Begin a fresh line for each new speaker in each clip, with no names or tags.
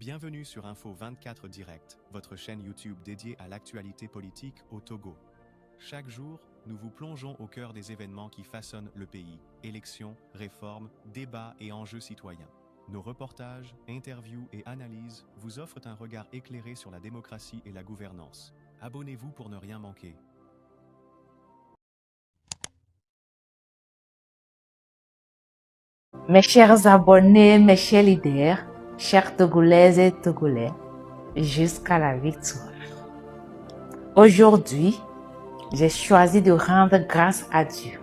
Bienvenue sur Info 24 Direct, votre chaîne YouTube dédiée à l'actualité politique au Togo. Chaque jour, nous vous plongeons au cœur des événements qui façonnent le pays. Élections, réformes, débats et enjeux citoyens. Nos reportages, interviews et analyses vous offrent un regard éclairé sur la démocratie et la gouvernance. Abonnez-vous pour ne rien manquer.
Mes chers abonnés, mes chers leaders, chers Togolaises et Togolais, jusqu'à la victoire. Aujourd'hui, j'ai choisi de rendre grâce à Dieu,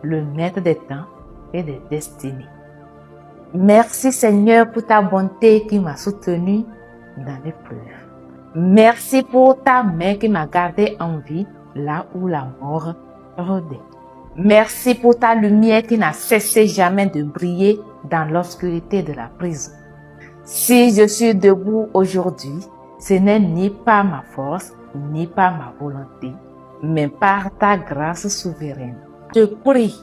le maître des temps et des destinées. Merci Seigneur pour ta bonté qui m'a soutenu dans l'épreuve. Merci pour ta main qui m'a gardé en vie là où la mort rôdait. Merci pour ta lumière qui n'a cessé jamais de briller dans l'obscurité de la prison. Si je suis debout aujourd'hui, ce n'est ni par ma force, ni par ma volonté, mais par ta grâce souveraine. Je prie,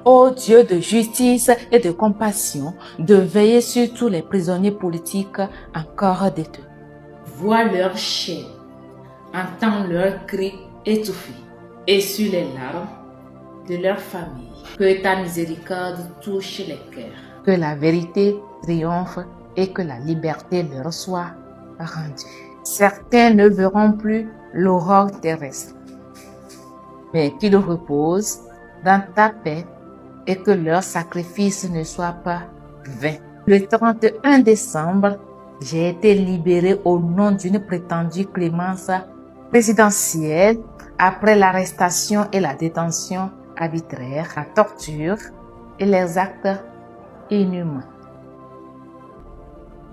ô Dieu de justice et de compassion, de veiller sur tous les prisonniers politiques encore détenus. Vois leur chair, entends leurs cris étouffés et sur les larmes de leur famille. Que ta miséricorde touche les cœurs. Que la vérité triomphe et que la liberté leur soit rendue. Certains ne verront plus l'aurore terrestre, mais qu'ils reposent dans ta paix et que leur sacrifice ne soit pas vain. Le 31 décembre, j'ai été libérée au nom d'une prétendue clémence présidentielle après l'arrestation et la détention arbitraire, la torture et les actes inhumains.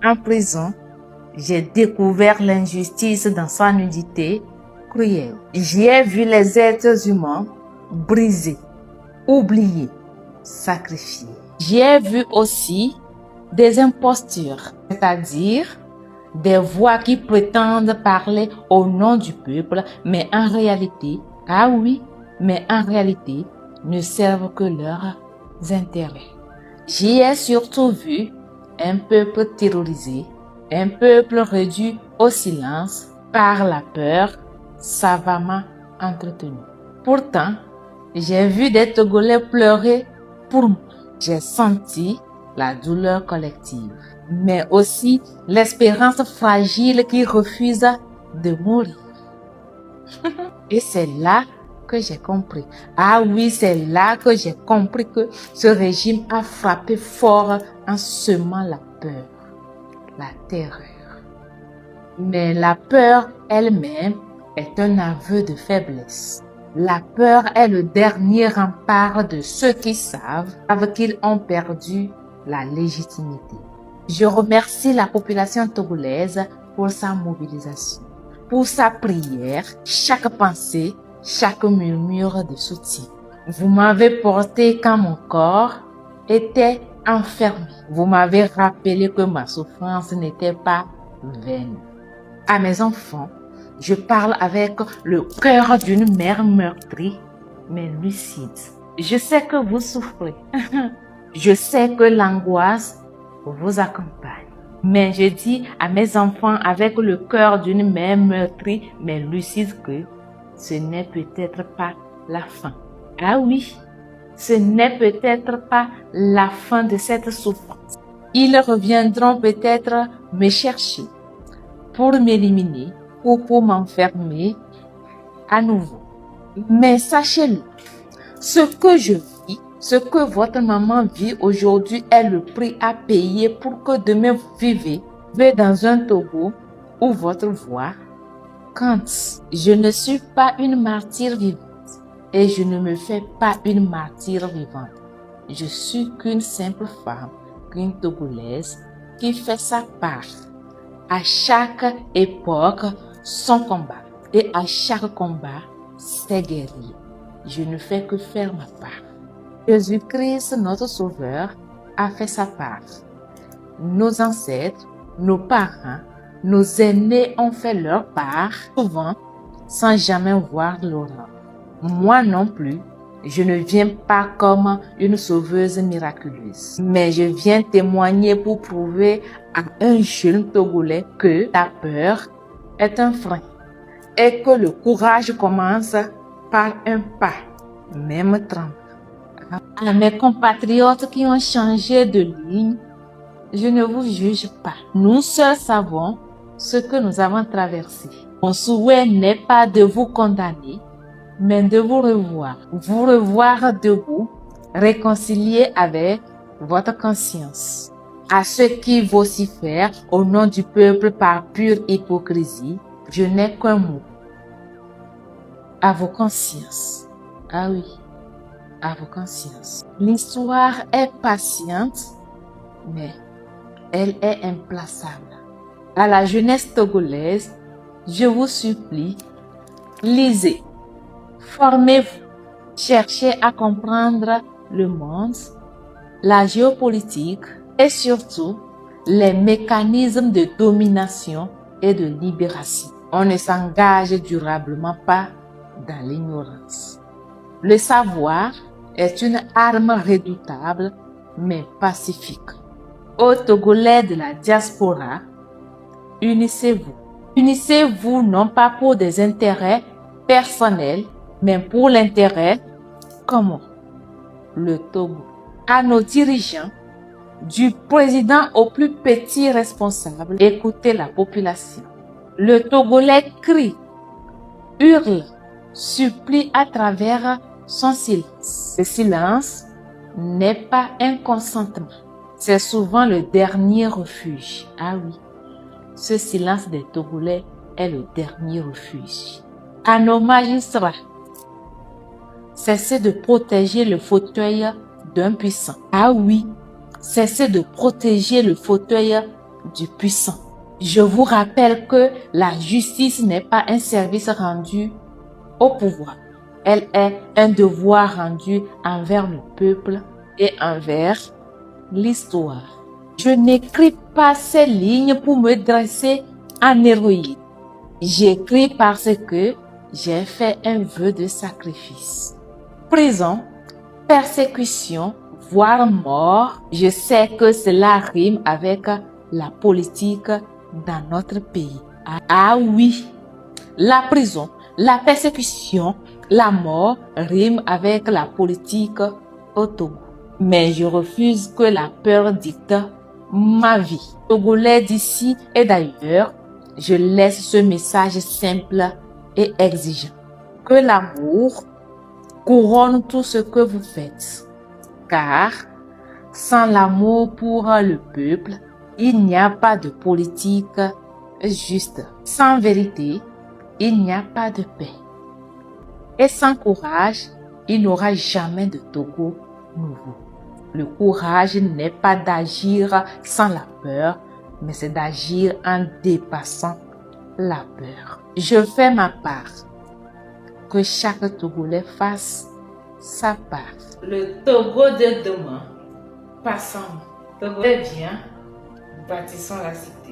En prison, j'ai découvert l'injustice dans sa nudité cruelle. J'y ai vu les êtres humains brisés, oubliés, sacrifiés. J'y ai vu aussi des impostures, c'est-à-dire des voix qui prétendent parler au nom du peuple, mais en réalité, ne servent que leurs intérêts. J'y ai surtout vu un peuple terrorisé, un peuple réduit au silence par la peur savamment entretenue. Pourtant, j'ai vu des Togolais pleurer pour moi. J'ai senti la douleur collective, mais aussi l'espérance fragile qui refuse de mourir. Et c'est là que j'ai compris. C'est là que j'ai compris que ce régime a frappé fort en semant la peur, la terreur. Mais la peur elle-même est un aveu de faiblesse. La peur est le dernier rempart de ceux qui savent qu'ils ont perdu la légitimité. Je remercie la population togolaise pour sa mobilisation, pour sa prière, chaque pensée, chaque murmure de soutien. Vous m'avez porté quand mon corps était enfermé. Vous m'avez rappelé que ma souffrance n'était pas vaine. À mes enfants, je parle avec le cœur d'une mère meurtrie, mais lucide. Je sais que vous souffrez. Je sais que l'angoisse vous accompagne. Mais je dis à mes enfants avec le cœur d'une mère meurtrie, mais lucide que ce n'est peut-être pas la fin. Ce n'est peut-être pas la fin de cette souffrance. Ils reviendront peut-être me chercher pour m'éliminer ou pour m'enfermer à nouveau. Mais sachez-le, ce que je vis, ce que votre maman vit aujourd'hui est le prix à payer pour que demain vous vivez dans un Togo où votre voix compte. Je ne suis pas une martyre vivante et je ne me fais pas une martyre vivante. Je suis qu'une simple femme, qu'une Togolaise qui fait sa part. À chaque époque, son combat. Et à chaque combat, ses guerriers. Je ne fais que faire ma part. Jésus-Christ, notre Sauveur, a fait sa part. Nos ancêtres, nos parents, nos aînés ont fait leur part, souvent sans jamais voir l'aurore. Moi non plus, Je ne viens pas comme une sauveuse miraculeuse, mais je viens témoigner pour prouver à un jeune Togolais que la peur est un frein et que le courage commence par un pas, même tremblant. À mes compatriotes qui ont changé de ligne, je ne vous juge pas. Nous seuls savons ce que nous avons traversé. Mon souhait n'est pas de vous condamner, mais de vous revoir debout, réconcilié avec votre conscience. À ceux qui vocifèrent au nom du peuple par pure hypocrisie, je n'ai qu'un mot. À vos consciences. Ah oui, à vos consciences. L'histoire est patiente, mais elle est implacable. À la jeunesse togolaise, je vous supplie, lisez, formez-vous, cherchez à comprendre le monde, la géopolitique et surtout les mécanismes de domination et de libération. On ne s'engage durablement pas dans l'ignorance. Le savoir est une arme redoutable mais pacifique. Aux Togolais de la diaspora, unissez-vous. Unissez-vous non pas pour des intérêts personnels, mais pour l'intérêt commun, le Togo. À nos dirigeants, du président au plus petit responsable, écoutez la population. Le Togolais crie, hurle, supplie à travers son silence. Le silence n'est pas un consentement. C'est souvent le dernier refuge. Ah oui, ce silence des Togolais est le dernier refuge. À nos magistrats, cessez de protéger le fauteuil d'un puissant. Ah oui, cessez de protéger le fauteuil du puissant. Je vous rappelle que la justice n'est pas un service rendu au pouvoir. Elle est un devoir rendu envers le peuple et envers l'histoire. Je n'écris pas ces lignes pour me dresser en héroïne. J'écris parce que j'ai fait un vœu de sacrifice. Prison, persécution, voire mort, je sais que cela rime avec la politique dans notre pays. Ah oui, la prison, la persécution, la mort riment avec la politique au Togo. Mais je refuse que la peur dicte ma vie. Togolais d'ici et d'ailleurs, je laisse ce message simple et exigeant. Que l'amour couronne tout ce que vous faites. Car sans l'amour pour le peuple, il n'y a pas de politique juste. Sans vérité, il n'y a pas de paix. Et sans courage, il n'y aura jamais de Togo nouveau. Le courage n'est pas d'agir sans la peur, mais c'est d'agir en dépassant la peur. Je fais ma part. Que chaque Togolais fasse sa part. Le Togo de demain, passons. Togolais bien, bâtissons la cité.